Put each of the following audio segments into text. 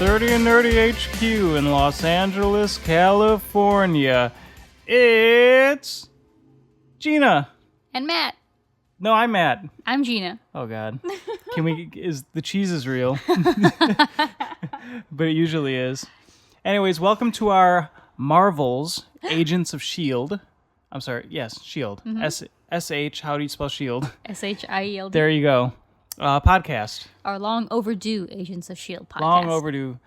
30 and Nerdy HQ in Los Angeles, California. It's Gina. And Matt. No, I'm Matt. I'm Gina. Oh, God. The cheese is real? But it usually is. Anyways, welcome to our Marvel's Agents of S.H.I.E.L.D. I'm sorry. Yes, S.H.I.E.L.D. Mm-hmm. S-H, how do you spell S.H.I.E.L.D.? S.H.I.E.L.D. There you go. Podcast. Our long overdue Agents of S.H.I.E.L.D. podcast. Long overdue.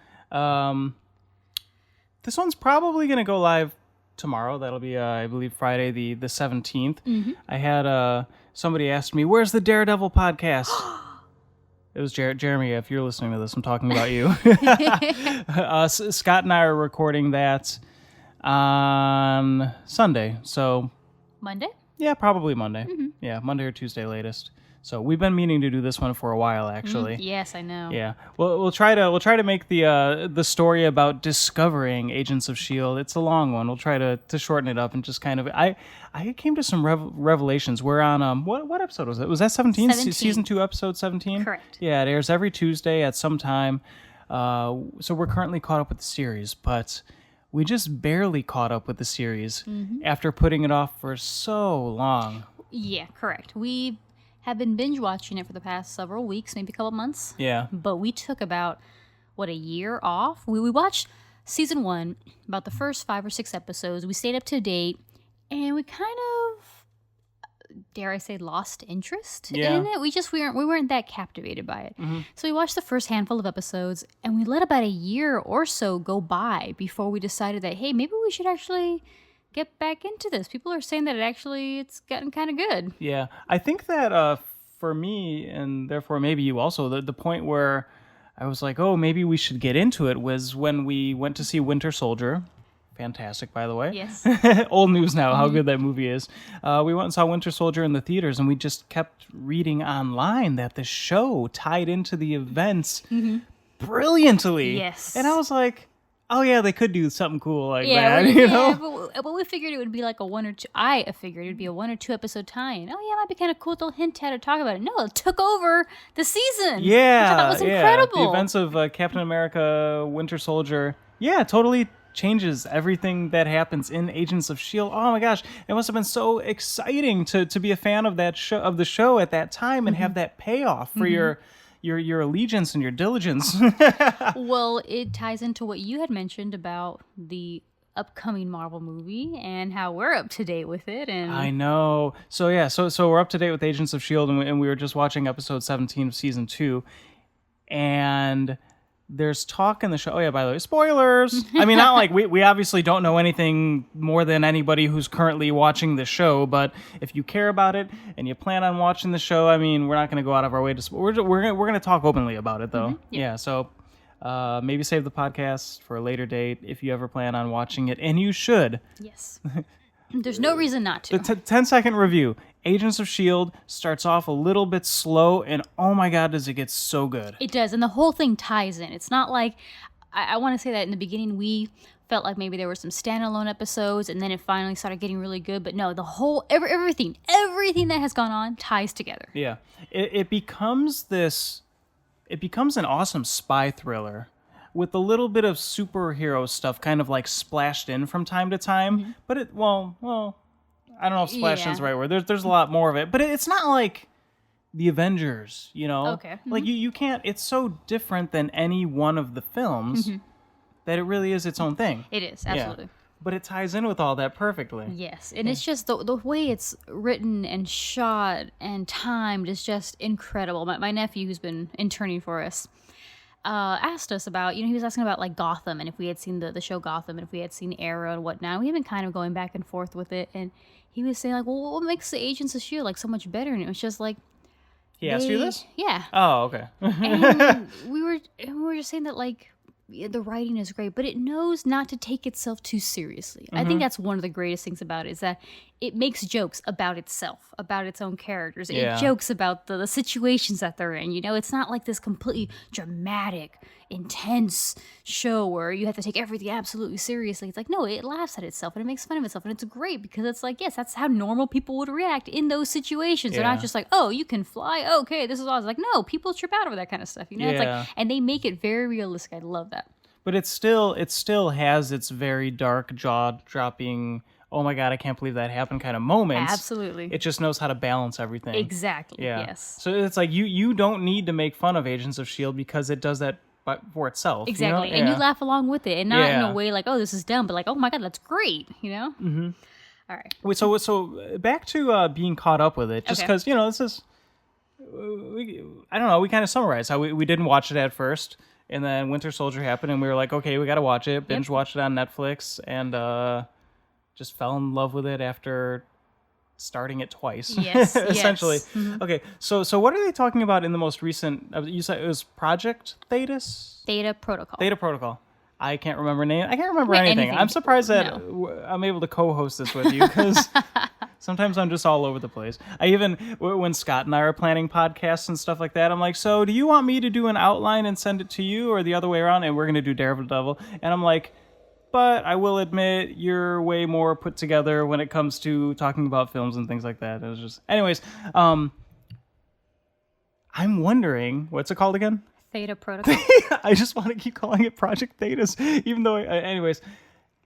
This one's probably going to go live tomorrow. That'll be, I believe, Friday the 17th. Mm-hmm. I had somebody asked me, where's the Daredevil podcast? It was Jeremy. If you're listening to this, I'm talking about you. Scott and I are recording that on Sunday. So Monday? Yeah, probably Monday. Mm-hmm. Yeah, Monday or Tuesday latest. So we've been meaning to do this one for a while, actually. Yes, I know. Yeah, we'll try to make the story about discovering Agents of S.H.I.E.L.D. It's a long one. We'll try to shorten it up and just kind of. I came to some revelations. We're on what episode was it? Was that 17? Season 2, episode 17? Correct. Yeah, it airs every Tuesday at some time. So we're currently caught up with the series, but we just barely caught up with the series after putting it off for so long. Yeah, correct. We have been binge watching it for the past several weeks, maybe a couple months. Yeah. But we took about, a year off? We watched season 1, about the first 5 or 6 episodes. We stayed up to date, and we kind of, dare I say, lost interest in it. We weren't that captivated by it. Mm-hmm. So we watched the first handful of episodes, and we let about a year or so go by before we decided that, hey, maybe we should actually get back into this. People are saying that it's gotten kind of good. Yeah, I think that for me, and therefore maybe you also, the point where I was like, oh, maybe we should get into it was when we went to see Winter Soldier. Fantastic, by the way. Yes. Old news now, how good that movie is. We went and saw Winter Soldier in the theaters, and we just kept reading online that the show tied into the events brilliantly. Yes. And I was like, oh yeah, they could do something cool like that, you know? But we figured it would be like a 1 or 2. I figured it would be a 1 or 2 episode tie-in. Oh yeah, it might be kind of cool. They'll hint at it, talk about it. No, it took over the season. Yeah, which I thought was incredible. The events of Captain America, Winter Soldier. Yeah, totally changes everything that happens in Agents of S.H.I.E.L.D. Oh my gosh, it must have been so exciting to be a fan of that the show at that time and have that payoff for your allegiance and your diligence. Well, it ties into what you had mentioned about the upcoming Marvel movie and how we're up to date with it. And I know. So yeah, so we're up to date with Agents of S.H.I.E.L.D. and we were just watching episode 17 of season 2, and there's talk in the show. Oh yeah, by the way, spoilers. I mean, not like we obviously don't know anything more than anybody who's currently watching the show, but if you care about it and you plan on watching the show, I mean, we're not going to go out of our way to. We're going to talk openly about it though. Yeah. So maybe save the podcast for a later date if you ever plan on watching it, and you should. Yes. There's no reason not to. The 10-second review. Agents of S.H.I.E.L.D. starts off a little bit slow, and oh my god, does it get so good. It does, and the whole thing ties in. It's not like, I want to say that in the beginning we felt like maybe there were some standalone episodes, and then it finally started getting really good, but no, the whole, everything that has gone on ties together. Yeah. It becomes an awesome spy thriller with a little bit of superhero stuff kind of like splashed in from time to time, but I don't know if splashed in's the right word. There's a lot more of it, but it's not like the Avengers, you know? Okay. Like you can't, it's so different than any one of the films that it really is its own thing. It is, absolutely. Yeah. But it ties in with all that perfectly. Yes, and it's just the way it's written and shot and timed is just incredible. My nephew, who's been interning for us, asked us about, he was asking about like Gotham and if we had seen the show Gotham and if we had seen Arrow and whatnot. We've been kind of going back and forth with it, and he was saying like, well, what makes the Agents of S.H.I.E.L.D. like so much better? And it was just like, he asked you this? Yeah. Oh, okay. And we were just saying that like the writing is great, but it knows not to take itself too seriously. I think that's one of the greatest things about it, is that it makes jokes about itself, about its own characters. It jokes about the situations that they're in. It's not like this completely dramatic, intense show where you have to take everything absolutely seriously. It's like, no, it laughs at itself and it makes fun of itself, and it's great because it's like, yes, that's how normal people would react in those situations. They're not just like, oh, you can fly, okay, this is awesome. Like, no, people trip out over that kind of stuff, you know? It's like, and they make it very realistic. I love that. But it still has its very dark, jaw-dropping, oh my god, I can't believe that happened kind of moments. Absolutely. It just knows how to balance everything. Exactly. Yeah. Yes. So it's like you don't need to make fun of Agents of S.H.I.E.L.D. because it does that for itself. Exactly. You know? And you laugh along with it, and not in a way like, oh, this is dumb, but like, oh my god, that's great, you know? Mm-hmm. All right. Wait, so back to being caught up with it, just because, you know, this is, I don't know, we kind of summarized how we didn't watch it at first. And then Winter Soldier happened, and we were like, okay, we got to watch it. Binge watched it on Netflix, and just fell in love with it after starting it twice. Yes, essentially. Yes. Mm-hmm. Okay, so what are they talking about in the most recent? You said it was Project Thetas? Theta Protocol. Theta Protocol. I can't remember name. I can't remember anything. I'm surprised that I'm able to co-host this with you because sometimes I'm just all over the place. I even, when Scott and I are planning podcasts and stuff like that, I'm like, so do you want me to do an outline and send it to you, or the other way around? And we're going to do Daredevil. And I'm like, but I will admit you're way more put together when it comes to talking about films and things like that. It was just, anyways, I'm wondering, what's it called again? Theta Protocol. I just want to keep calling it Project Thetas, even though, anyways,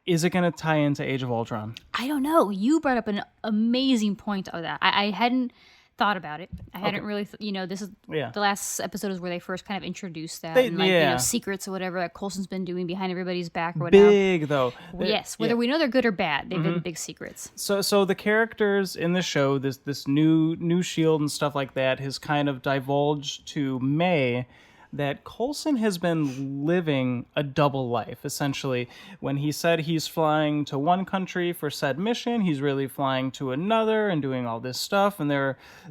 is it going to tie into Age of Ultron? I don't know. You brought up an amazing point of that. I hadn't thought about it. I hadn't really, this is the last episode is where they first kind of introduced that and like, secrets or whatever that Coulson's been doing behind everybody's back or whatever. Big though. Yes, whether we know they're good or bad, they've been big secrets. So the characters in the show, this new Shield and stuff like that, has kind of divulged to May that Coulson has been living a double life, essentially. When he said he's flying to one country for said mission, he's really flying to another and doing all this stuff. And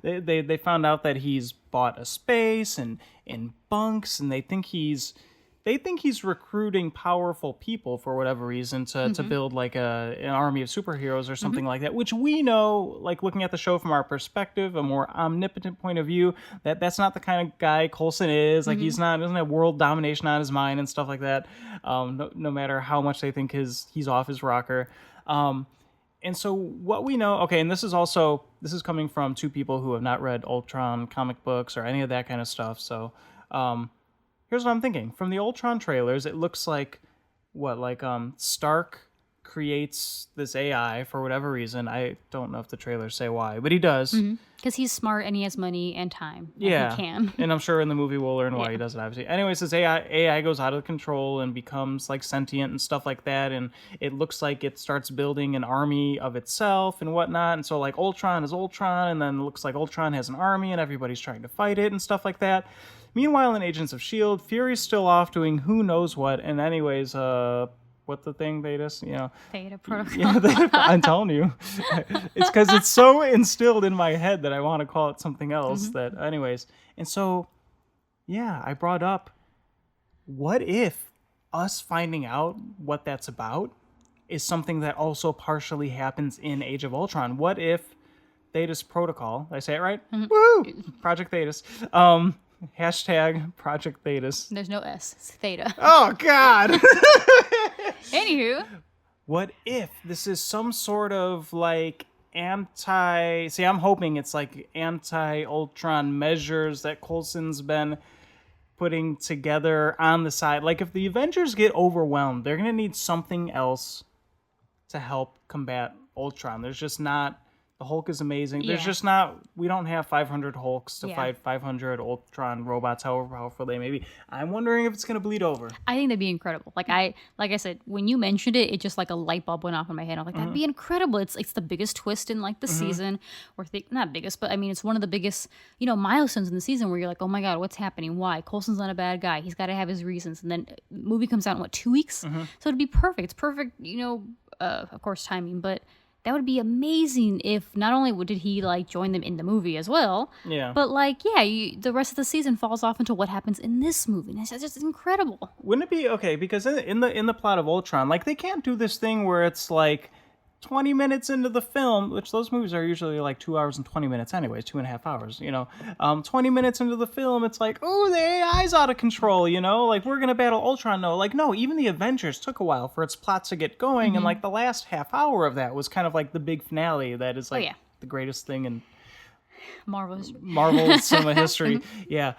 they found out that he's bought a space and in bunks, and they think he's recruiting powerful people for whatever reason to build like an army of superheroes or something like that, which we know, like looking at the show from our perspective, a more omnipotent point of view, that's not the kind of guy Coulson is. Like doesn't have world domination on his mind and stuff like that. No matter how much they think he's off his rocker. And so what we know, and this is coming from two people who have not read Ultron comic books or any of that kind of stuff. So, here's what I'm thinking. From the Ultron trailers, it looks like Stark creates this AI for whatever reason. I don't know if the trailers say why, but he does. Because he's smart and he has money and time. Yeah. He can. And I'm sure in the movie we'll learn why he does it, obviously. Anyways, this AI goes out of control and becomes like sentient and stuff like that. And it looks like it starts building an army of itself and whatnot. And so like Ultron is Ultron, and then it looks like Ultron has an army and everybody's trying to fight it and stuff like that. Meanwhile, in Agents of S.H.I.E.L.D., Fury's still off doing who knows what. And anyways, what the thing, Thetas? Theta Protocol. Yeah, I'm telling you. It's because it's so instilled in my head that I want to call it something else. Anyways. And so, I brought up, what if us finding out what that's about is something that also partially happens in Age of Ultron? What if Thetas Protocol, did I say it right? Woo! Project Thetas. Hashtag Project Thetas. There's no S. It's Theta. Oh, God. Anywho. What if this is some sort of like I'm hoping it's like anti-Ultron measures that Coulson's been putting together on the side. Like if the Avengers get overwhelmed, they're going to need something else to help combat Ultron. There's just not... The Hulk is amazing. There's just not... We don't have 500 Hulks to fight 500 Ultron robots, however powerful they may be. I'm wondering if it's going to bleed over. I think that'd be incredible. Like I said, when you mentioned it, it just like a light bulb went off in my head. I'm like, that'd be incredible. It's the biggest twist in like the season. Or not biggest, but I mean, it's one of the biggest, milestones in the season where you're like, oh my God, what's happening? Why? Coulson's not a bad guy. He's got to have his reasons. And then the movie comes out in 2 weeks? So it'd be perfect. It's perfect, of course, timing, but... That would be amazing if not only did he like join them in the movie as well, but like the rest of the season falls off into what happens in this movie. And it's just incredible. Wouldn't it be okay? Because in the plot of Ultron, like they can't do this thing where it's like 20 minutes into the film, which those movies are usually like 2 hours and 20 minutes anyways, 2.5 hours, 20 minutes into the film, it's like, oh, the AI's out of control, like we're going to battle Ultron. No, like, no, even the Avengers took a while for its plot to get going. And like the last half hour of that was kind of like the big finale that is like the greatest thing in Marvel cinema history. Yeah.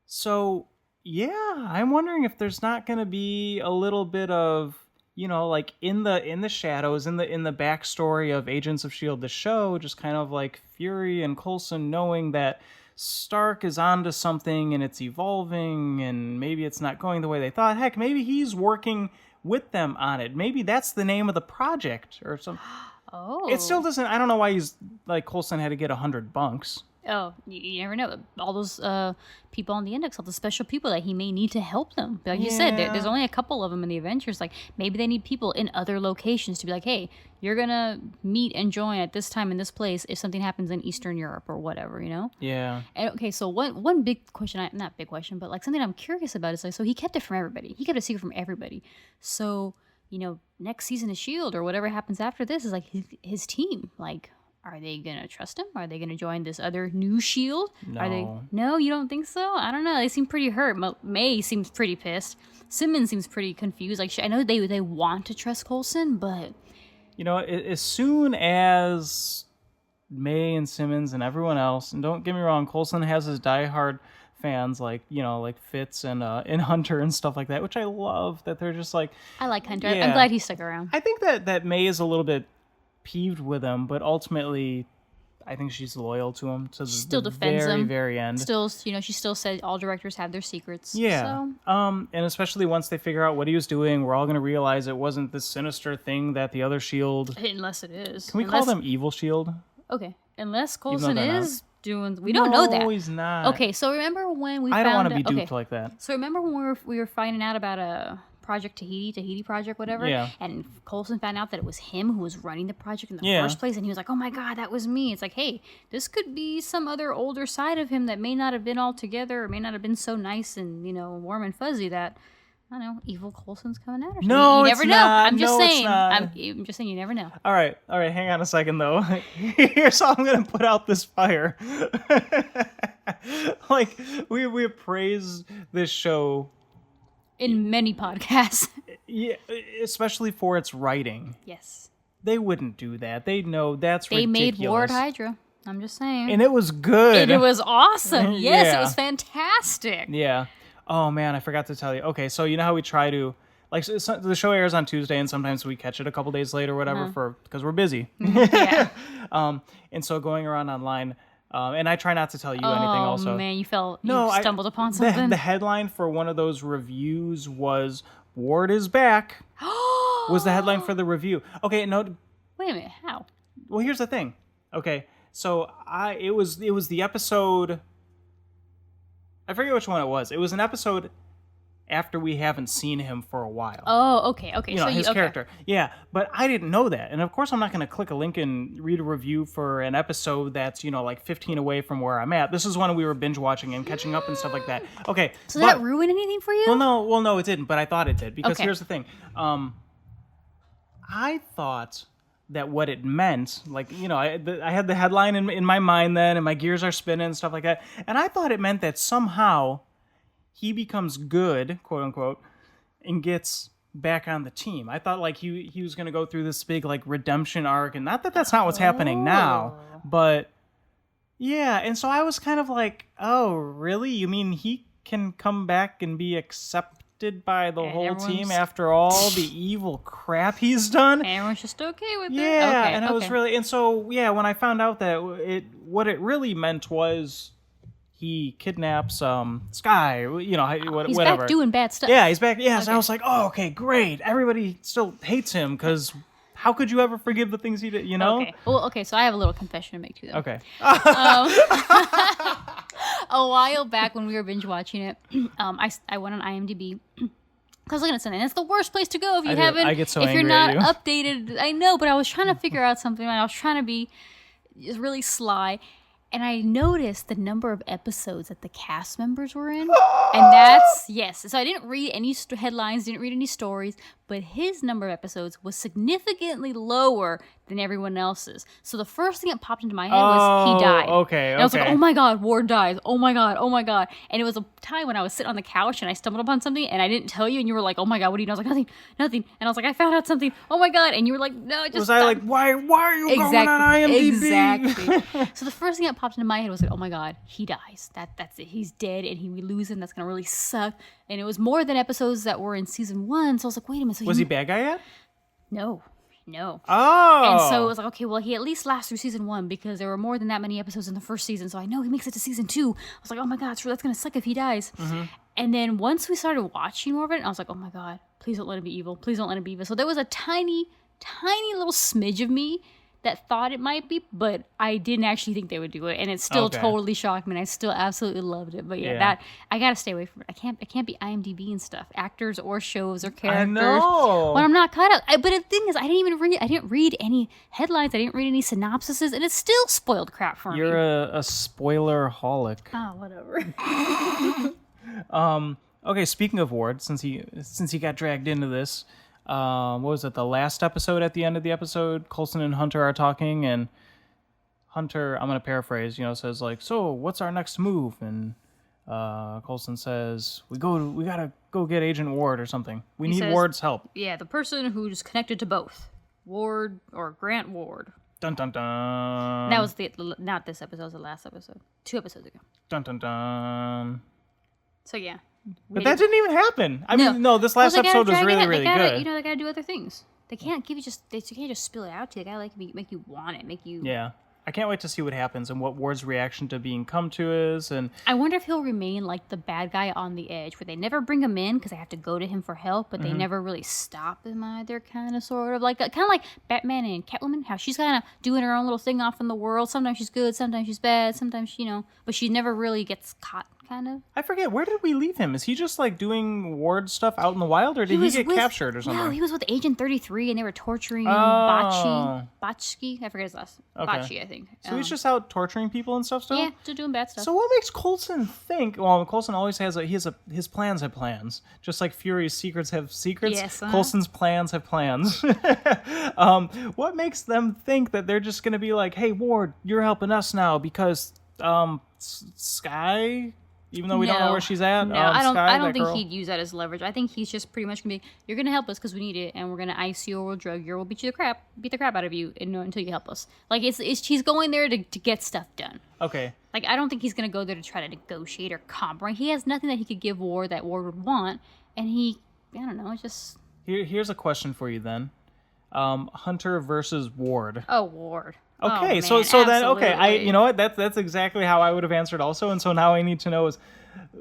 So yeah, I'm wondering if there's not going to be a little bit of, like in the shadows, in the backstory of Agents of S.H.I.E.L.D, the show, just kind of like Fury and Coulson knowing that Stark is onto something and it's evolving and maybe it's not going the way they thought. Heck, maybe he's working with them on it. Maybe that's the name of the project or something. Oh. It still doesn't, I don't know why he's like Coulson had to get 100 bunks. Oh, you never know. All those people on the Index, all the special people that he may need to help them. Like you said, there's only a couple of them in the Avengers. Like, maybe they need people in other locations to be like, hey, you're going to meet and join at this time in this place if something happens in Eastern Europe or whatever, Yeah. And, okay, so one big question, not big question, but like something I'm curious about is like, so he kept it from everybody. He kept a secret from everybody. So, next season of S.H.I.E.L.D. or whatever happens after this is like his team. Like, are they going to trust him? Are they going to join this other new S.H.I.E.L.D? No. No, you don't think so? I don't know. They seem pretty hurt. May seems pretty pissed. Simmons seems pretty confused. Like, I know they want to trust Coulson, but... as soon as May and Simmons and everyone else, and don't get me wrong, Coulson has his diehard fans like Fitz and Hunter and stuff like that, which I love, that they're just like... I like Hunter. I'm glad he stuck around. I think that May is a little bit peeved with him, but ultimately I think she's loyal to him to still the defends very, him. very end. Still, she still said all directors have their secrets. Yeah. So. And especially once they figure out what he was doing, we're all going to realize it wasn't this sinister thing that the other S.H.I.E.L.D. Unless it is. Can we call them Evil S.H.I.E.L.D? Okay. Unless Coulson is doing... We don't know that. No, he's not. Okay, so remember when we I don't want to be duped like that. So remember when we were finding out about a... Project Tahiti Project, whatever. Yeah. And Coulson found out that it was him who was running the project in the first place, and he was like, "Oh my God, that was me." It's like, hey, this could be some other older side of him that may not have been all together, or may not have been so nice and warm and fuzzy that I don't know, evil Coulson's coming out or something. No, you never know. Not. I'm just no, saying. It's not. I'm just saying you never know. All right. Hang on a second though. Here's how I'm gonna put out this fire. Like we praised this show in many podcasts. Yeah, especially for its writing. Yes. They wouldn't do that. They know that's ridiculous. They made Ward Hydra. I'm just saying. And it was good. It was awesome. Yes, yeah. It was fantastic. Yeah. Oh, man, I forgot to tell you. Okay, so you know how we try to... Like, so the show airs on Tuesday, and sometimes we catch it a couple days later or whatever because we're busy. Yeah. And so going around online... and I try not to tell you anything also. Oh, man, you stumbled upon something? The headline for one of those reviews was, Ward is back, was the headline for the review. Okay, no... Wait a minute, how? Well, here's the thing. Okay, so it was the episode... I forget which one it was. It was an episode after we haven't seen him for a while. Oh, okay. So his character. Yeah, but I didn't know that. And of course, I'm not going to click a link and read a review for an episode that's, like 15 away from where I'm at. This is when we were binge watching and catching up and stuff like that. Okay. So did that ruin anything for you? Well, no, it didn't, but I thought it did. Because here's the thing. I thought that what it meant, like, I had the headline in my mind then, and my gears are spinning and stuff like that. And I thought it meant that somehow he becomes good, quote unquote, and gets back on the team. I thought like he was going to go through this big like redemption arc, and not that that's not what's happening now, but yeah. And so I was kind of like, oh, really? You mean he can come back and be accepted by the whole team after all the evil crap he's done? Everyone's just okay with it. Yeah, and I was really, and so yeah, when I found out that what it really meant was he kidnaps Sky, whatever. He's back doing bad stuff. Yeah, he's back. Yeah, so I was like, oh, okay, great. Everybody still hates him because how could you ever forgive the things he did? Okay. Well, okay. So I have a little confession to make too. Though. Okay. A while back when we were binge watching it, I went on IMDb. I was looking at something. It's the worst place to go if you haven't. I get so if angry you're not at you. updated. I know, but I was trying to figure out something. And I was trying to be just really sly. And I noticed the number of episodes that the cast members were in. And that's, yes. So I didn't read any headlines, didn't read any stories. but his number of episodes was significantly lower than everyone else's. So the first thing that popped into my head was he died. Okay. And I was like, oh my God, Ward dies. Oh my God. Oh my God. And it was a time when I was sitting on the couch and I stumbled upon something and I didn't tell you and you were like, oh my God, what do you know? I was like, nothing. And I was like, I found out something. Oh my God. And you were like, no, just Was stop. I like, why are you going on IMDb? Exactly. So the first thing that popped into my head was like, oh my God, he dies. That's it. He's dead and we lose him. That's going to really suck. And it was more than episodes that were in season 1. So I was like, wait a minute. So was he bad guy yet? No. Oh. And so it was like, okay, well, he at least lasts through season 1 because there were more than that many episodes in the first season. So I know he makes it to season 2. I was like, oh my God, that's going to suck if he dies. Mm-hmm. And then once we started watching more of it, I was like, oh my God, please don't let him be evil. Please don't let him be evil. So there was a tiny little smidge of me that thought it might be, but I didn't actually think they would do it, and it still totally shocked me, and I still absolutely loved it. But that I gotta stay away from it. I can't be IMDb and stuff, actors or shows or characters. I know. When I'm not caught up. But the thing is, I didn't read any headlines. I didn't read any synopsises, and it still spoiled crap for me. You're a spoiler-holic. Oh, whatever. Okay, speaking of Ward, since he got dragged into this. What was it? The last episode, at the end of the episode, Coulson and Hunter are talking, and Hunter, I'm going to paraphrase, says like, so what's our next move? And Coulson says, we gotta go get Agent Ward or something. He need Ward's help. Yeah, the person who's connected to both. Ward or Grant Ward. Dun dun dun. That was not this episode, it was the last episode. 2 episodes ago. Dun dun dun. So yeah. But that didn't even happen. I mean, no, this last episode was really, really good. They gotta do other things. They can't give you they can't just spill it out to you. They gotta make you want it, make you. Yeah, I can't wait to see what happens and what Ward's reaction to being come to is, and I wonder if he'll remain like the bad guy on the edge, where they never bring him in because they have to go to him for help, but they never really stop him either. Kind of, sort of like Batman and Catwoman, how she's kind of doing her own little thing off in the world. Sometimes she's good, sometimes she's bad, sometimes but she never really gets caught. Kind of. I forget, where did we leave him? Is he just like doing Ward stuff out in the wild, or did he get captured or something? No, he was with Agent 33 and they were torturing Botchki. I forget his last. Okay. Botchki, I think. So he's just out torturing people and stuff still? Yeah, just doing bad stuff. So what makes Coulson think? Well, Coulson always has his plans have plans. Just like Fury's secrets have secrets, yes, Coulson's plans have plans. What makes them think that they're just going to be like, hey, Ward, you're helping us now because Sky... Even though we don't know where she's at? No, I don't think he'd use that as leverage. I think he's just pretty much going to be, you're going to help us because we need it, and we're going to ice you or we'll drug you or we'll beat the crap out of you until you help us. Like, he's going there to get stuff done. Okay. Like, I don't think he's going to go there to try to negotiate or compromise. He has nothing that he could give Ward that Ward would want, and I don't know, it's just... Here's a question for you then. Hunter versus Ward. Oh, Ward. Okay, so then you know what? That's exactly how I would have answered also, and so now I need to know is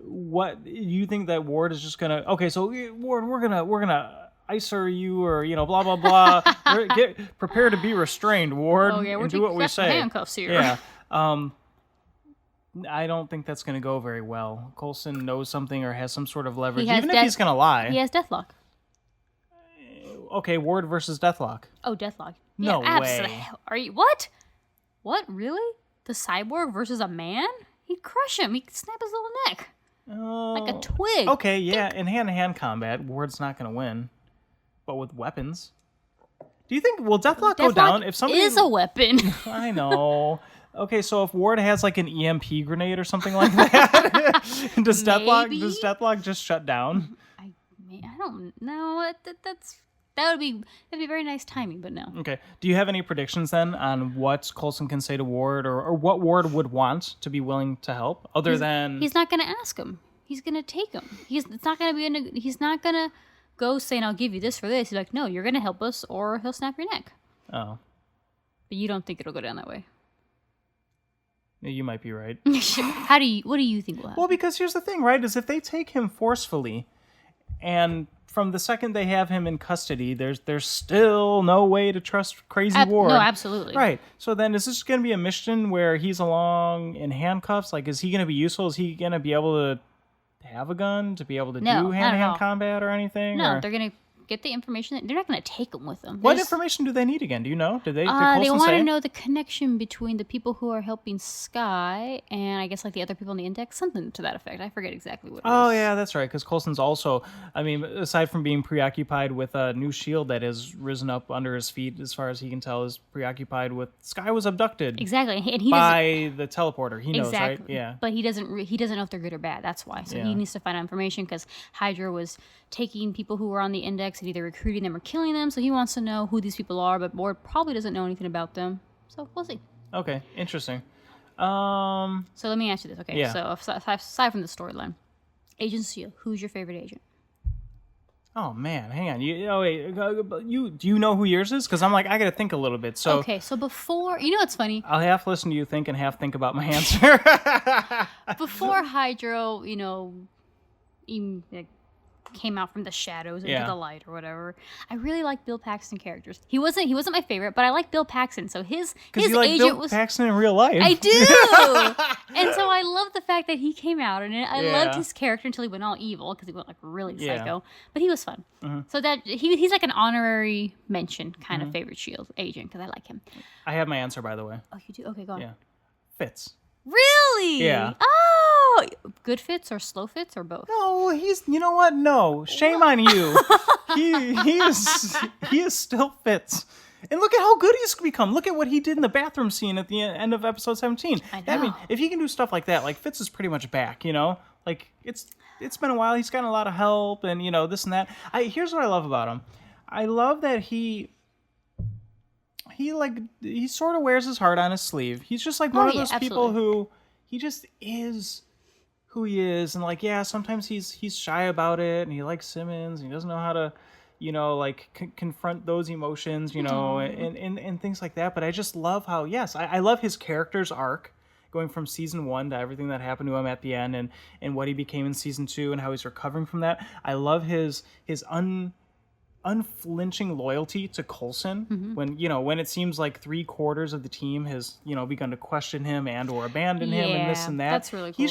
what you think that Ward is just gonna. Okay, so Ward, we're gonna icer you or blah blah blah. Get prepared to be restrained, Ward. Oh yeah, and do what we say. Handcuffs here. Yeah. I don't think that's gonna go very well. Coulson knows something or has some sort of leverage, even if he's gonna lie. He has Deathlock. Okay, Ward versus Deathlock. Oh, Deathlock. No absolutely. way. Are you what? What, really? The cyborg versus a man? He'd crush him. He'd snap his little neck. Like a twig. Okay, yeah. In hand-to-hand combat, Ward's not going to win. But with weapons. Do you think, will Deathlock go down? If somebody is a weapon. I know. Okay, so if Ward has like an EMP grenade or something like that, does Deathlock just shut down? I don't know. That'd be very nice timing, but no. Okay. Do you have any predictions then on what Coulson can say to Ward, or what Ward would want to be willing to help, than he's not going to ask him. He's going to take him. He's not going to go saying I'll give you this for this. He's like, no, you're going to help us, or he'll snap your neck. Oh. But you don't think it'll go down that way. You might be right. What do you think will happen? Well, because here's the thing, right? Is if they take him forcefully, and from the second they have him in custody, there's still no way to trust Crazy Ward. No, absolutely. Right. So then is this going to be a mission where he's along in handcuffs? Like, is he going to be useful? Is he going to be able to have a gun to be able to do hand-to-hand combat or anything? No, or? they're going to get the information. They're not going to take them with them. What information do they need again? Do you know? Did they want to know the connection between the people who are helping Skye and I guess like the other people in the Index, something to that effect. I forget exactly what it is. Oh yeah, that's right. Because Coulson's also, I mean, aside from being preoccupied with a new shield that has risen up under his feet, as far as he can tell, is preoccupied with Skye was abducted. Exactly, and he by the teleporter. He knows, right? Yeah. But he doesn't know if they're good or bad. That's why. So he needs to find out information because Hydra was taking people who were on the Index and either recruiting them or killing them. So he wants to know who these people are, but Ward probably doesn't know anything about them. So we'll see. Okay, interesting. So let me ask you this. Okay, so aside from the storyline, Agents of S.H.I.E.L.D., who's your favorite agent? Oh man, hang on. Do you know who yours is? Because I'm like, I gotta think a little bit. So okay, so before what's funny? I'll half listen to you think and half think about my answer. Before Hydra, came out from the shadows into the light or whatever. I really like Bill Paxton characters. He wasn't my favorite, but I like Bill Paxton. So his you like agent Bill Paxton in real life. I do. And so I love the fact that he came out, and I loved his character until he went all evil because he went like really psycho. But he was fun. Mm-hmm. So that he's like an honorary mention kind of favorite S.H.I.E.L.D. agent because I like him. I have my answer, by the way. Oh, you do? Okay, go on. Yeah, Fitz. Really? Yeah. Oh, good Fitz or slow Fitz or both? No, you know what? No, shame on you. he is still Fitz. And look at how good he's become. Look at what he did in the bathroom scene at the end of episode 17. I mean, if he can do stuff like that, like Fitz is pretty much back, Like it's been a while. He's gotten a lot of help and, this and that. Here's what I love about him. I love that he sort of wears his heart on his sleeve. He's just like one of those people who he just is who he is, and like sometimes he's shy about it, and he likes Simmons, and he doesn't know how to confront those emotions, and things like that. But I just love how I love his character's arc going from season 1 to everything that happened to him at the end, and what he became in season 2 and how he's recovering from that. I love his unflinching loyalty to Coulson when it seems like 3/4 of the team has begun to question him and or abandon him and this and that. That's really cool.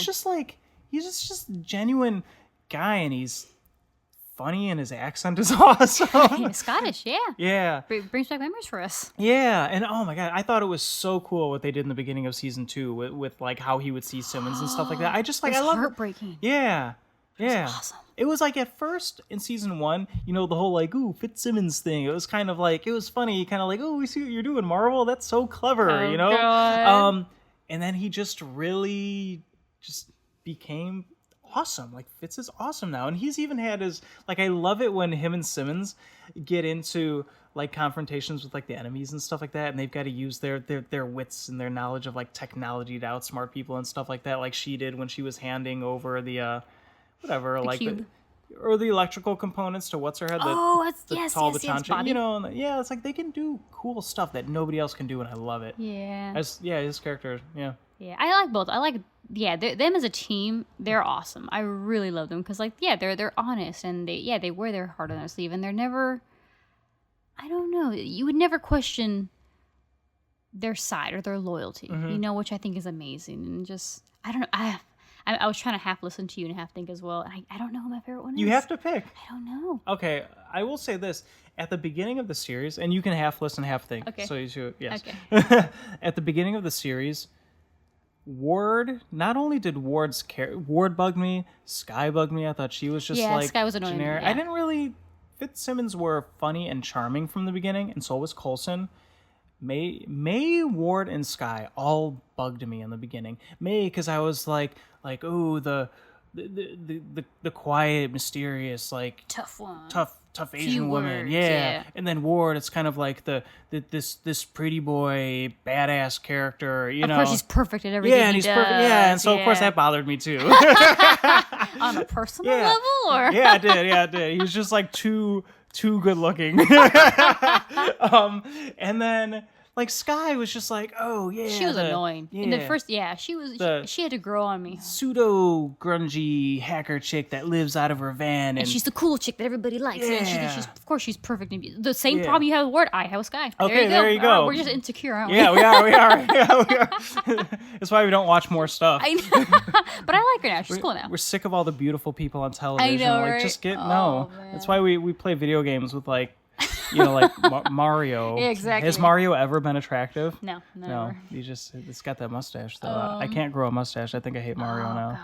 He's just a genuine guy, and he's funny, and his accent is awesome. He's Scottish, yeah. Yeah. Brings back memories for us. Yeah, and oh my god, I thought it was so cool what they did in the beginning of season 2 with like how he would see Simmons and stuff like that. I love heartbreaking. Yeah. Yeah. Awesome. It was like at first in season 1, the whole like, ooh, Fitzsimmons thing. It was kind of like, it was funny, kind of like, oh, we see what you're doing, Marvel. That's so clever, God. And then he just really just became awesome. Like Fitz is awesome now. And he's even had his, like, I love it when him and Simmons get into like confrontations with like the enemies and stuff like that, and they've got to use their wits and their knowledge of like technology to outsmart people and stuff like that, like she did when she was handing over the the electrical components to what's her head. It's like they can do cool stuff that nobody else can do, and I love it. Yeah. His character. Yeah. Yeah, I like both. I like them as a team. They're awesome. I really love them because they're honest, and they wear their heart on their sleeve, and they're never. I don't know. You would never question their side or their loyalty, which I think is amazing, and just I don't know. I was trying to half listen to you and half think as well. I don't know who my favorite one is. You have to pick. I don't know. Okay, I will say this. At the beginning of the series, and you can half listen, half think. Okay. So you should, yes. Okay. At the beginning of the series, Ward, not only did Ward bug me, Skye bugged me. I thought she was just like Skye was annoying. generic. Yeah. I didn't really... Fitzsimmons were funny and charming from the beginning, and so was Coulson. May, Ward, and Skye all bugged me in the beginning. May, because I was like, oh, the quiet, mysterious, like tough one, tough Asian woman, yeah. And then Ward, it's kind of like this pretty boy, badass character, Of course, he's perfect at everything. Yeah, and he's perfect. Yeah, and so of course that bothered me too. On a personal level, or yeah, it did. He was just like too good looking. And then Like Sky was just like, oh yeah, She was annoying. In the first, she had to grow on me. Pseudo grungy hacker chick that lives out of her van, and she's the cool chick that everybody likes. Yeah. And she's of course she's perfect. The same problem you have with Ward, I have with Sky. Okay, there you go. We're just insecure, aren't we? Yeah, we are. Yeah, we are. That's why we don't watch more stuff. I know. But I like her now. She's cool now. We're sick of all the beautiful people on television. I know, like, right? just get Man. That's why we play video games with like. Like Mario. Yeah, exactly. Has Mario ever been attractive? No. It's got that mustache though. I can't grow a mustache. I think I hate Mario now. God.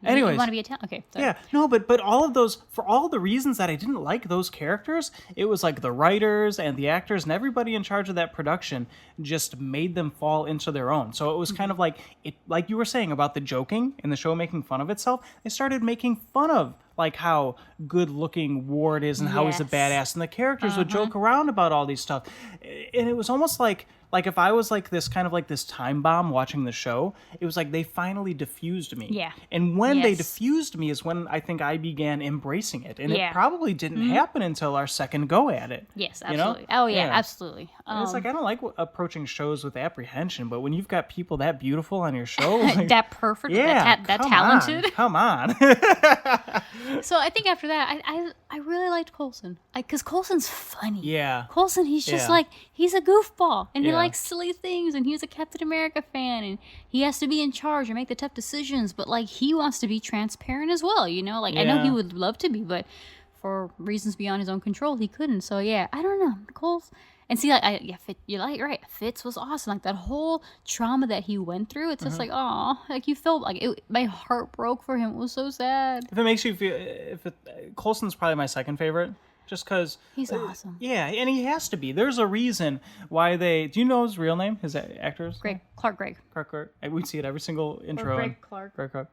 Anyways, you want to be a okay. Sorry. Yeah, no, but all of those, for all the reasons that I didn't like those characters, it was like the writers and the actors and everybody in charge of that production just made them fall into their own. So it was kind of like like you were saying about the joking and the show making fun of itself. They started making fun of like how good looking Ward is and how he's a badass, and the characters would joke around about all these stuff, and it was almost like if I was like this kind of like this time bomb watching the show, it was like they finally diffused me. Yeah. And when they diffused me is when I think I began embracing it. And it probably didn't happen until our second go at it. Yes, absolutely. You know? Oh, yeah, absolutely. And it's like, I don't like approaching shows with apprehension, but when you've got people that beautiful on your show. Like, that perfect, that talented. Come on. So I think after that, I really liked Coulson. Because Coulson's funny. Yeah. Coulson, he's just like, he's a goofball. And he likes silly things. And he was a Captain America fan. And he has to be in charge and make the tough decisions. But, like, he wants to be transparent as well, you know? Like, I know he would love to be, but for reasons beyond his own control, he couldn't. So, yeah, I don't know. Coulson. And see, like, you're like, right, Fitz was awesome. Like, that whole trauma that he went through, it's just like, oh, like, you felt like my heart broke for him. It was so sad. If it makes you feel, Coulson's probably my second favorite, just because. He's awesome. Yeah, and he has to be. There's a reason why do you know his real name, his actor's? Clark Gregg. We see it every single intro. Clark Gregg.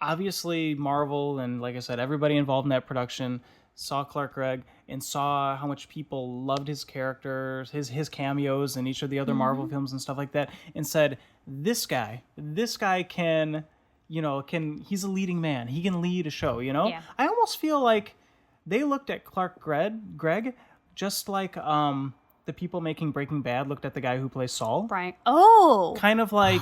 Obviously, Marvel and, like I said, everybody involved in that production saw Clark Gregg and saw how much people loved his characters, his cameos in each of the other Marvel films and stuff like that, and said, this guy can, he's a leading man. He can lead a show, you know? Yeah. I almost feel like they looked at Clark Gregg just like the people making Breaking Bad looked at the guy who plays Saul. Right. Oh. Kind of like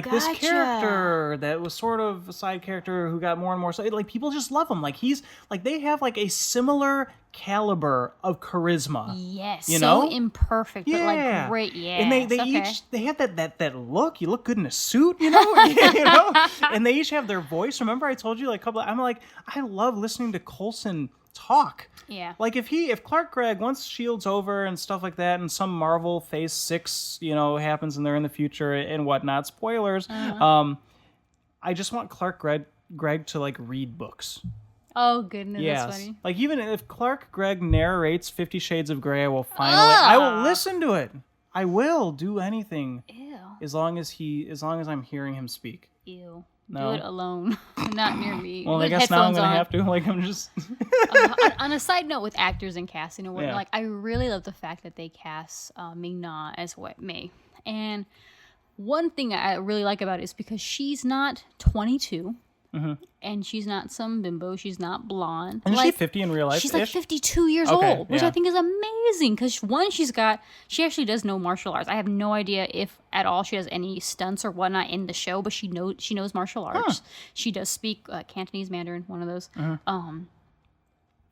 this gotcha. character that was sort of a side character who got more and more. So like people just love him. Like he's like they have like a similar caliber of charisma. Yes. You know? So imperfect, but like great. Yeah. And they have that look. You look good in a suit, you know? You know? And they each have their voice. Remember I told you I love listening to Coulson talk. Yeah. Like if Clark Gregg, once S.H.I.E.L.D's over and stuff like that, and some Marvel Phase 6, happens and they're in the future and whatnot, spoilers, I just want Clark Gregg to like read books. Oh goodness, that's funny. Like even if Clark Gregg narrates 50 Shades of Grey, I will listen to it. I will do anything. Ew. As long as I'm hearing him speak. Ew. No. Do it alone, not near me. Well, I guess now I'm gonna have to. Like, I'm just. On a side note, with actors and casting and whatnot, like I really love the fact that they cast Ming-Na as May. And one thing I really like about it is because she's not 22. And she's not some bimbo. She's not blonde. And is she 50 in real life? She's like 52 years old, which I think is amazing. Because one, she actually does know martial arts. I have no idea if at all she does any stunts or whatnot in the show, but she knows martial arts. She does speak Cantonese, Mandarin, one of those.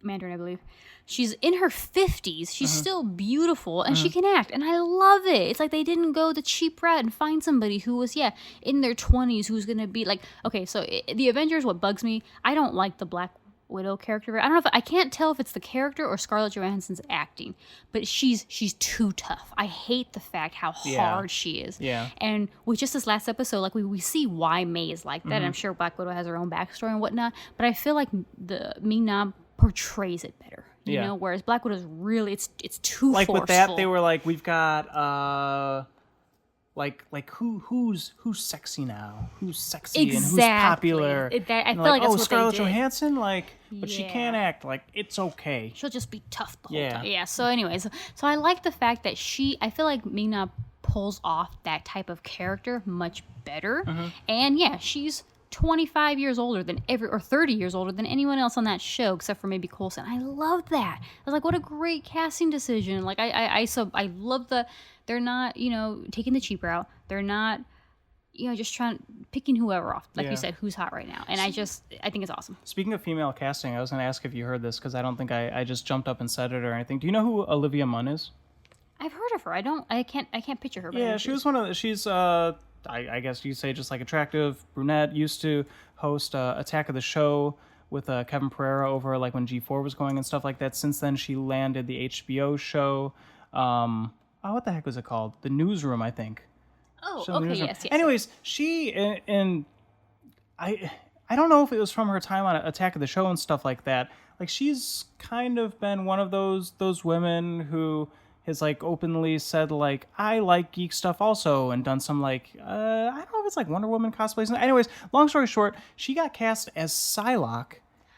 Mandarin, I believe. She's in her 50s. She's still beautiful, and she can act, and I love it. It's like they didn't go the cheap route and find somebody who was, in their 20s, who's going to be like, okay, so the Avengers, what bugs me, I don't like the Black Widow character. I can't tell if it's the character or Scarlett Johansson's acting, but she's too tough. I hate the fact how hard she is. Yeah. And with just this last episode, like we see why May is like that. And I'm sure Black Widow has her own backstory and whatnot, but I feel like the Ming-Na portrays it better. You know, whereas Black Widow's really it's too like forceful. With that they were like, we've got who's sexy now? Who's sexy and who's popular? I feel like that's what Scarlett they did. Johansson, but she can't act. Like, it's okay. She'll just be tough the whole time. Yeah. So anyways, so I like the fact that I feel like Ming-Na pulls off that type of character much better. And she's 25 years older than or 30 years older than anyone else on that show, except for maybe Coulson. I love that. I was like, what a great casting decision. Like, I love they're not, taking the cheap route. They're not, just picking whoever off. Like you said, who's hot right now. And I think it's awesome. Speaking of female casting, I was going to ask if you heard this, because I don't think I just jumped up and said it or anything. Do you know who Olivia Munn is? I've heard of her. I can't picture her. Yeah, she was one of she's I guess you'd say just like attractive brunette, used to host Attack of the Show with Kevin Pereira over like when G4 was going and stuff like that. Since then, she landed the HBO show. What the heck was it called? The Newsroom, I think. Oh, okay, yes. Anyways, she and I don't know if it was from her time on Attack of the Show and stuff like that. Like, she's kind of been one of those women who has like openly said like, I like geek stuff also, and done some like I don't know if it's like Wonder Woman cosplays. Anyways, long story short, she got cast as Psylocke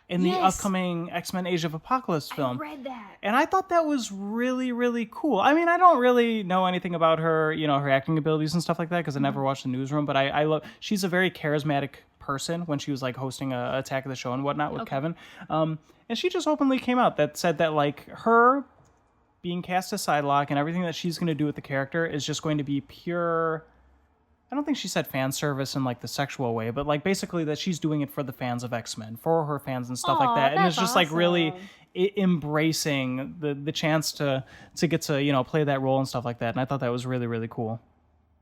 in the upcoming X-Men Age of Apocalypse film. I read that. And I thought that was really, really cool. I mean, I don't really know anything about her, her acting abilities and stuff like that, because I never watched The Newsroom, but I love, she's a very charismatic person when she was like hosting a Attack of the Show and whatnot with Kevin. And she just openly came out that said that like her being cast as Psylocke and everything that she's going to do with the character is just going to be pure, I don't think she said fan service in like the sexual way, but like basically that she's doing it for the fans of X-Men, for her fans and stuff like that. And it's just like really embracing the chance to get to, play that role and stuff like that. And I thought that was really, really cool.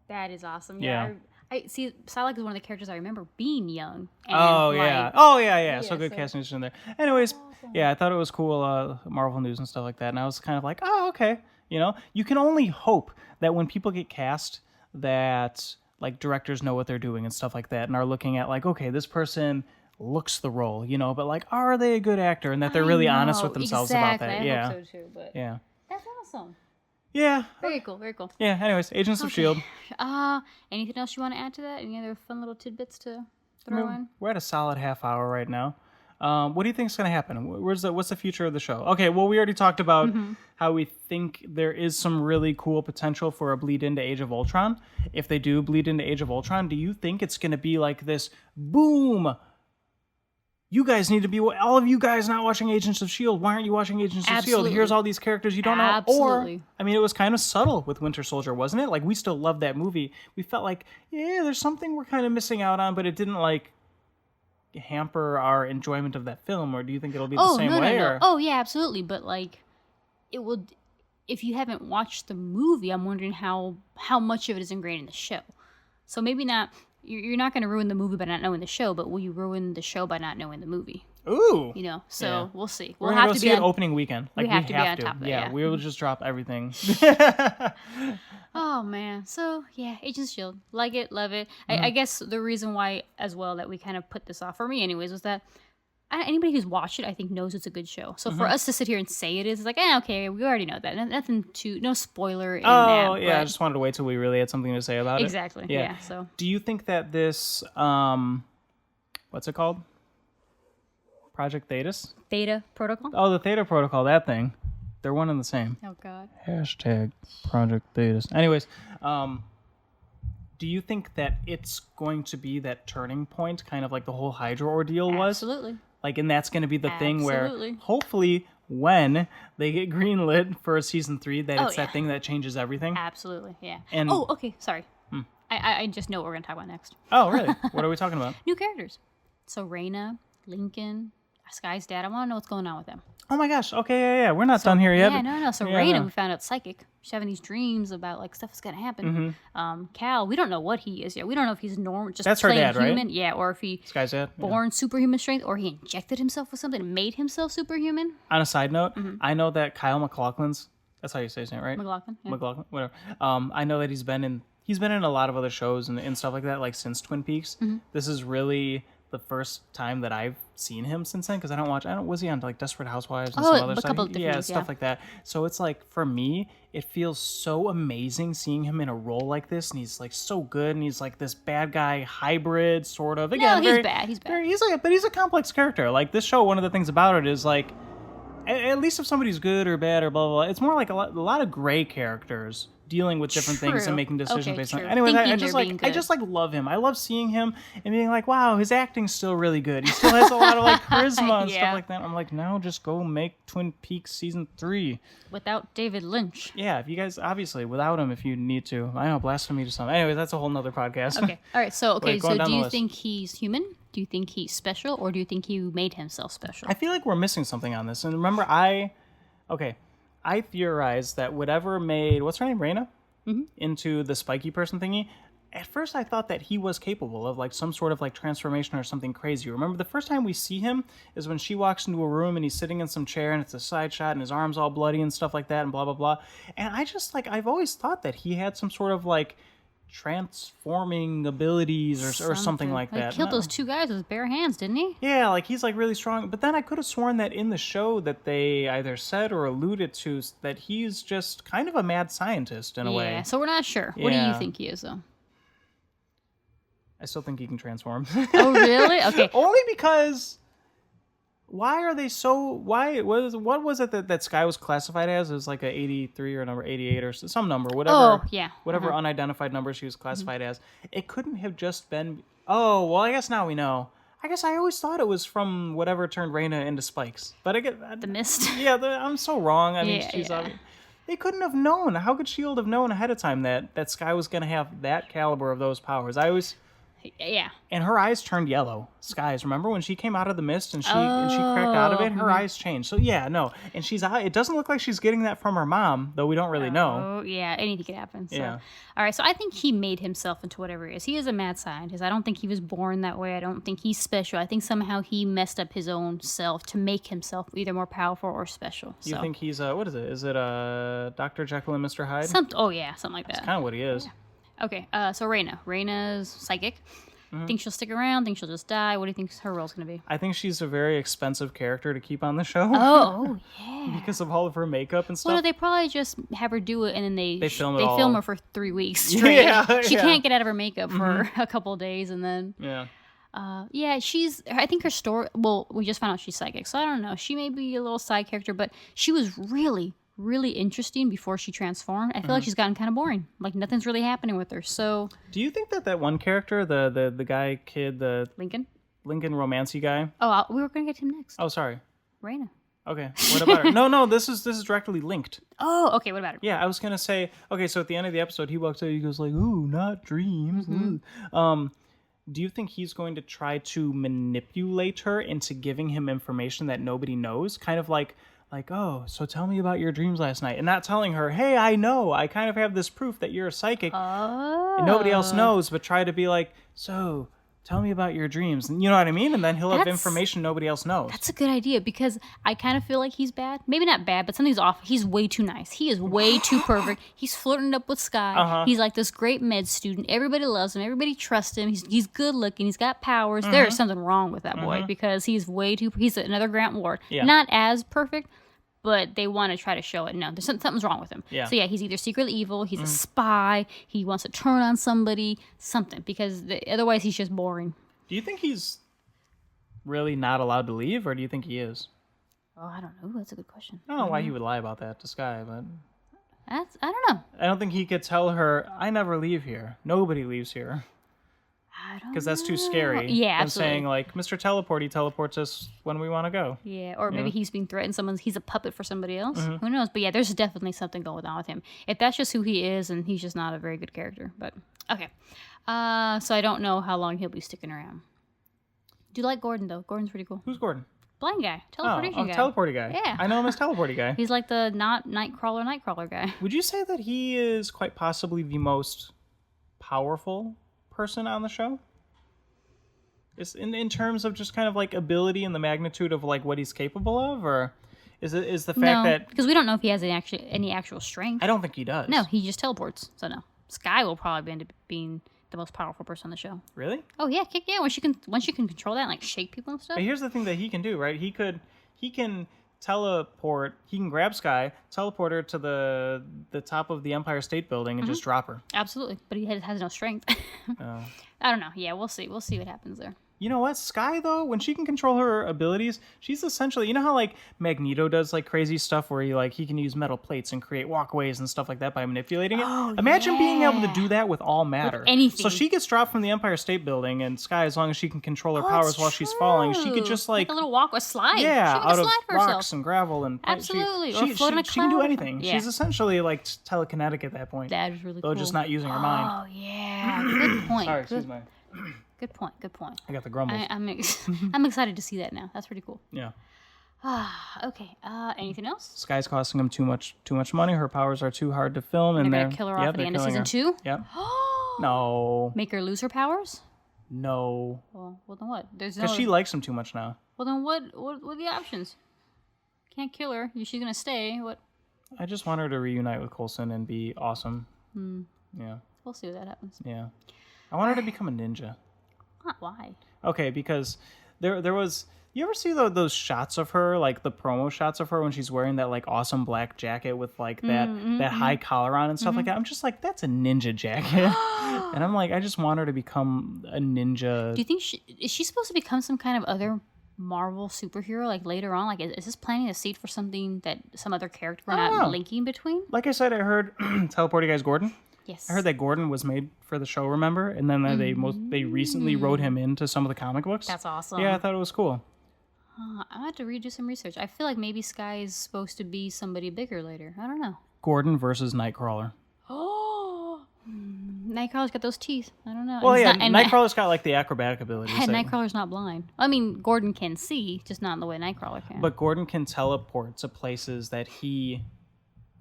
That is awesome. Yeah. I see. Psylocke is one of the characters I remember being young. And yeah. So good so casting in there. Anyways, yeah, I thought it was cool. Marvel news and stuff like that, and I was kind of like, oh, okay. You can only hope that when people get cast, that like directors know what they're doing and stuff like that, and are looking at like, okay, this person looks the role, but like, are they a good actor, and that they're really honest with themselves about that. I hope so too. But yeah, that's awesome. Yeah. Very cool. Very cool. Yeah. Anyways, Agents of S.H.I.E.L.D. Anything else you want to add to that? Any other fun little tidbits to throw in? We're at a solid half hour right now. What do you think is going to happen? What's the future of the show? Okay. Well, we already talked about how we think there is some really cool potential for a bleed into Age of Ultron. If they do bleed into Age of Ultron, do you think it's going to be like this boom? You guys need to be, all of you guys not watching Agents of S.H.I.E.L.D. Why aren't you watching Agents of S.H.I.E.L.D.? Here's all these characters you don't know. Or, I mean, it was kind of subtle with Winter Soldier, wasn't it? Like, we still loved that movie. We felt like, yeah, there's something we're kind of missing out on, but it didn't, like, hamper our enjoyment of that film. Or do you think it'll be the same way? No. Oh, yeah, absolutely. But, like, it will, if you haven't watched the movie, I'm wondering how much of it is ingrained in the show. So maybe not... You're not going to ruin the movie by not knowing the show, but will you ruin the show by not knowing the movie? Ooh. So we'll see. We'll have to see it opening weekend. Like, we have to be on top of it. Yeah, we will just drop everything. Oh, man. So, yeah, Agents of S.H.I.E.L.D. Like it, love it. I guess the reason why, as well, that we kind of put this off, for me anyways, was that anybody who's watched it, I think, knows it's a good show. So for us to sit here and say it is like, okay, we already know that. Nothing no spoiler in that. Oh, yeah, I just wanted to wait till we really had something to say about it. Exactly, yeah. So, do you think that this, what's it called? Project Thetas? Theta Protocol? Oh, the Theta Protocol, that thing. They're one and the same. Oh, God. Hashtag Project Thetas. Anyways, do you think that it's going to be that turning point, kind of like the whole Hydra ordeal was? Absolutely. Like, and that's going to be the thing where hopefully when they get greenlit for season 3, that it's that thing that changes everything. Absolutely, yeah. And, okay, sorry. I just know what we're going to talk about next. Oh, really? What are we talking about? New characters. So Raina, Lincoln, Sky's dad. I want to know what's going on with them. Oh my gosh. Okay, yeah. We're not done here yet. Yeah, no. So Raina, we found out psychic. She's having these dreams about like stuff that's gonna happen. Cal, we don't know what he is yet. We don't know if he's normal, just that's plain her dad, human. Right? Yeah, or if he Sky's dad, born superhuman strength, or he injected himself with something and made himself superhuman. On a side note, I know that Kyle MacLachlan's, that's how you say his name, right? MacLachlan. Yeah. MacLachlan, whatever. I know that he's been in a lot of other shows and stuff like that, like since Twin Peaks. This is really the first time that I've seen him since then, because was he on like Desperate Housewives and some other stuff? Couple of different things, stuff like that. So it's like, for me, it feels so amazing seeing him in a role like this, and he's like so good, and he's like this bad guy hybrid sort of. Again, he's bad. He's bad. But he's a complex character. Like, this show, one of the things about it is like, at least if somebody's good or bad or blah blah blah, it's more like a lot of gray characters dealing with different things True. and making decisions Okay, based on. true. Anyways, I Thinking just they're like being I good. just like love him. I love seeing him and being like, wow, his acting's still really good. He still has a lot of like charisma and Yeah. stuff like that. I'm like, now just go make Twin Peaks season 3. Without David Lynch. Yeah, if you guys obviously without him if you need to. I know, blasphemy to some. Anyways, that's a whole nother podcast. Okay. All right. So Wait, going so down do the you list. think he's human? Do you think he's special, or do you think he made himself special? I feel like we're missing something on this. And remember, I theorized that whatever made what's her name, Raina, into the spiky person thingy. At first, I thought that he was capable of like some sort of like transformation or something crazy. Remember, the first time we see him is when she walks into a room and he's sitting in some chair and it's a side shot and his arm's all bloody and stuff like that and blah blah blah. And I just like I've always thought that he had some sort of like transforming abilities or something like that. He killed those 2 guys with his bare hands, didn't he? Yeah, like he's like really strong. But then I could have sworn that in the show that they either said or alluded to that he's just kind of a mad scientist in a way. Yeah. So we're not sure. What do Yeah. you think he is, though? I still think he can transform. Oh, really? Okay. Only because why are they so what was it that Sky was classified as? It was like a 83 or a number 88 or some number, whatever. Oh, yeah. Whatever unidentified number she was classified as. It couldn't have just been oh, well I guess now we know. I guess I always thought it was from whatever turned Raina into Spikes. But I get The Mist. yeah, I'm so wrong. I mean, Yeah, she's yeah. obvious. They couldn't have known. How could S.H.I.E.L.D. have known ahead of time that Sky was going to have that caliber of those powers? Yeah. And her eyes turned yellow. Sky's. Remember when she came out of the mist and she cracked out of it? Her eyes changed. So yeah, no. And it doesn't look like she's getting that from her mom, though we don't really know. Oh, yeah. Anything could happen. So. Yeah. All right. So I think he made himself into whatever he is. He is a mad scientist. I don't think he was born that way. I don't think he's special. I think somehow he messed up his own self to make himself either more powerful or special. You think he's what is it? Is it Dr. Jekyll and Mr. Hyde? Oh, yeah. Something like that. Kind of what he is. Okay. So Raina's psychic. Think she'll stick around? Think she'll just die? What do you think her role's going to be? I think she's a very expensive character to keep on the show. Oh, yeah. Because of all of her makeup and stuff. Well, no, they probably just have her do it, and then they film it they all. film her for 3 weeks straight. Yeah, She yeah. can't get out of her makeup for a couple of days, and then Yeah. yeah, I think her story. Well, we just found out she's psychic, so I don't know. She may be a little side character, but she was really, really interesting before she transformed. I feel like she's gotten kind of boring. Like nothing's really happening with her. So Do you think that one character, the guy kid, the Lincoln. romancy guy? Oh, we were gonna get to him next. Oh, sorry. Raina. Okay. What about her? No. This is directly linked. Oh, okay. What about her? Yeah, I was gonna say. Okay, so at the end of the episode, he walks out. He goes like, "Ooh, not dreams." Do you think he's going to try to manipulate her into giving him information that nobody knows? Kind of like, oh, so tell me about your dreams last night, and not telling her, hey, I know, I kind of have this proof that you're a psychic, and nobody else knows, but try to be like, so tell me about your dreams, and you know what I mean? And then he'll have information nobody else knows. That's a good idea because I kind of feel like he's bad. Maybe not bad, but something's off. He's way too nice. He is way too perfect. He's flirting up with Sky. He's like this great med student. Everybody loves him. Everybody trusts him. He's good looking. He's got powers. There's something wrong with that boy because he's he's another Grant Ward. Yeah. Not as perfect, but they want to try to show it. No, something's wrong with him. Yeah. So yeah, he's either secretly evil, he's a spy, he wants to turn on somebody, something, because otherwise he's just boring. Do you think he's really not allowed to leave, or do you think he is? Oh, I don't know. That's a good question. I don't know why he would lie about that to Sky, but I don't know. I don't think he could tell her, I never leave here. Nobody leaves here. I don't Because that's too scary. Yeah, than absolutely. saying, like, Mr. Teleport, he teleports us when we want to go. Yeah, or maybe he's being threatened. He's a puppet for somebody else. Mm-hmm. Who knows? But yeah, there's definitely something going on with him. If that's just who he is, and he's just not a very good character. But okay. So I don't know how long he'll be sticking around. Do you like Gordon though? Gordon's pretty cool. Who's Gordon? Blind guy, teleportation guy. Teleporty guy. Yeah. I know him as Teleporty guy. He's like the not Nightcrawler guy. Would you say that he is quite possibly the most powerful person on the show? Is in terms of just kind of like ability and the magnitude of like what he's capable of, or is the fact that because we don't know if he has any actual strength. I don't think he does. No, he just teleports. So no, Sky will probably end up being the most powerful person on the show. Really? Oh yeah, when she can control that and like shake people and stuff. But here's the thing that he can do, right? He can teleport. He can grab Sky, teleport her to the top of the Empire State Building, and just drop her. Absolutely, but he has no strength. I don't know. Yeah, we'll see. We'll see what happens there. You know what? Sky, though, when she can control her abilities, she's essentially... You know how, like, Magneto does, like, crazy stuff where he can use metal plates and create walkways and stuff like that by manipulating it? Oh, Imagine being able to do that with all matter. With anything. So she gets dropped from the Empire State Building, and Sky, as long as she can control her powers that's while she's falling, she could true. just, like... a little walk or slide. Yeah, she can out of slide for rocks herself. and gravel. And Absolutely. Or She float in a can do cloud. anything. Yeah. She's essentially, like, telekinetic at that point. That is really though cool. just not using her mind. Oh, yeah. Good point. Sorry, excuse me. Good point. Good point. I got the grumbles. I'm excited to see that now. That's pretty cool. Yeah. Okay. Anything else? Sky's costing them too much money. Her powers are too hard to film, and They're gonna kill her off at the end of season 2? Yep. No. Make her lose her powers? No. Well, then what? There's no. Because she likes him too much now. Well, then what are the options? Can't kill her. She's gonna stay. What? I just want her to reunite with Coulson and be awesome. Yeah. We'll see what that happens. Yeah. I want her to become a ninja. Why? Okay, because there was... You ever see those shots of her, like the promo shots of her when she's wearing that like awesome black jacket with like that high collar on and stuff like that? I'm just like, that's a ninja jacket. And I'm like, I just want her to become a ninja. Do you think is she supposed to become some kind of other Marvel superhero like later on? Like, is this planting a seed for something that some other character we're not linking between? Like I said, I heard Teleporty Guy's Gordon. Yes. I heard that Gordon was made for the show, remember? And then they recently wrote him into some of the comic books. That's awesome. Yeah, I thought it was cool. I have to redo some research. I feel like maybe Sky is supposed to be somebody bigger later. I don't know. Gordon versus Nightcrawler. Oh, Nightcrawler's got those teeth. I don't know. Well, Nightcrawler's got like the acrobatic abilities. And Nightcrawler's not blind. I mean, Gordon can see, just not in the way Nightcrawler can. But Gordon can teleport to places that he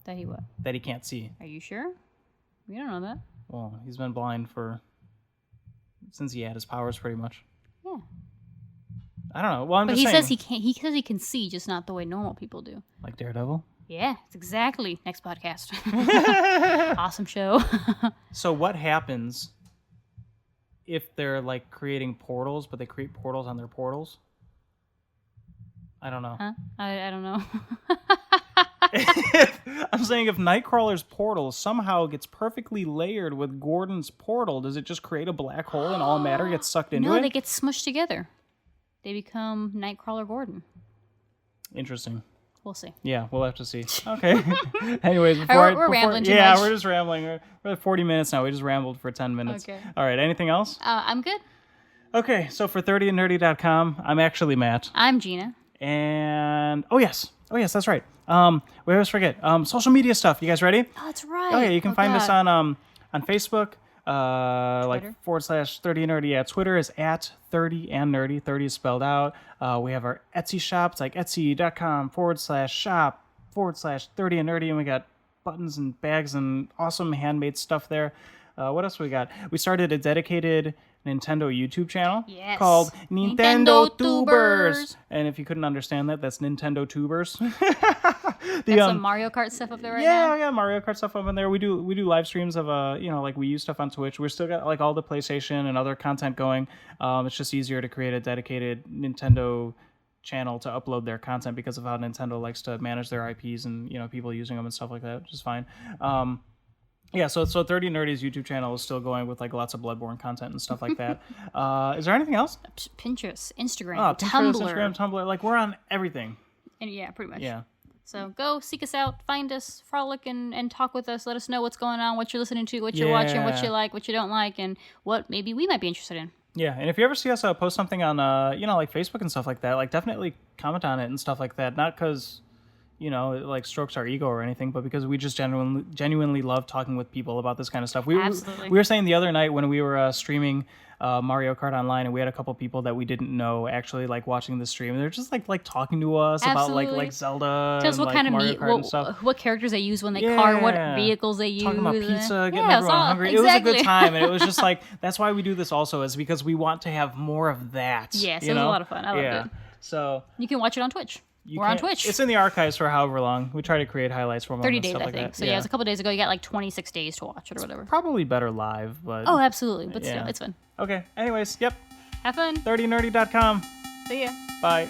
what? That he can't see. Are you sure? We don't know that. Well, he's been blind since he had his powers, pretty much. Yeah. I don't know. Well, I'm but just saying. Says he can't. He says he can see, just not the way normal people do. Like Daredevil. Yeah, it's exactly. Next podcast. Awesome show. So what happens if they're like creating portals, but they create portals on their portals? I don't know. Huh? I don't know. I'm saying if Nightcrawler's portal somehow gets perfectly layered with Gordon's portal, does it just create a black hole and all matter gets sucked into it? No, they get smushed together. They become Nightcrawler Gordon. Interesting. We'll see. Yeah, we'll have to see. Okay. Anyways, we're rambling too much. Yeah, we're just rambling. We're at 40 minutes now. We just rambled for 10 minutes. Okay. All right, anything else? I'm good. Okay, so for 30andnerdy.com, I'm actually Matt. I'm Gina. And, oh yes, that's right. We always forget. Social media stuff. You guys ready? Oh, that's right. Oh yeah, you can find us on Facebook. Twitter. Like /30andnerdy. Yeah, Twitter is at 30andnerdy. 30 is spelled out. We have our Etsy shop. It's like etsy.com/shop/30andnerdy. And we got buttons and bags and awesome handmade stuff there. What else we got? We started a dedicated Nintendo YouTube channel called Nintendo Tubers. And if you couldn't understand that, that's Nintendo Tubers. Got some Mario Kart stuff up there right now? Yeah, Mario Kart stuff up in there. We do live streams of like we use stuff on Twitch. We're still got like all the PlayStation and other content going. It's just easier to create a dedicated Nintendo channel to upload their content because of how Nintendo likes to manage their IPs and people using them and stuff like that, which is fine. Yeah, so 30 Nerdy's YouTube channel is still going with like lots of Bloodborne content and stuff like that. Is there anything else? Pinterest, Instagram, Pinterest, Tumblr. Instagram, Tumblr. Like we're on everything. And yeah, pretty much. Yeah. So go seek us out, find us, frolic and talk with us. Let us know what's going on, what you're listening to, what you're watching, what you like, what you don't like, and what maybe we might be interested in. Yeah, and if you ever see us post something on like Facebook and stuff like that, like definitely comment on it and stuff like that. Not because it like strokes our ego or anything, but because we just genuinely love talking with people about this kind of stuff. Absolutely. We were saying the other night when we were streaming Mario Kart Online, and we had a couple people that we didn't know actually like watching the stream. They're just like talking to us about like Zelda. Tell us what kind of Mario meat, Kart and stuff. what characters they use when they car, what vehicles they use. Talking about pizza, getting everyone hungry. Exactly. It was a good time, and it was just like that's why we do this also, is because we want to have more of that. Yes, it was a lot of fun. I loved it. So you can watch it on Twitch. We're on Twitch. It's in the archives for however long. We try to create highlights from 30 days, stuff I like think. that. So yeah, it was a couple days ago. You got like 26 days to watch it or whatever. Probably better live, but oh, absolutely. But still, it's fun. Okay. Anyways, yep. Have fun. 30nerdy.com. See ya. Bye.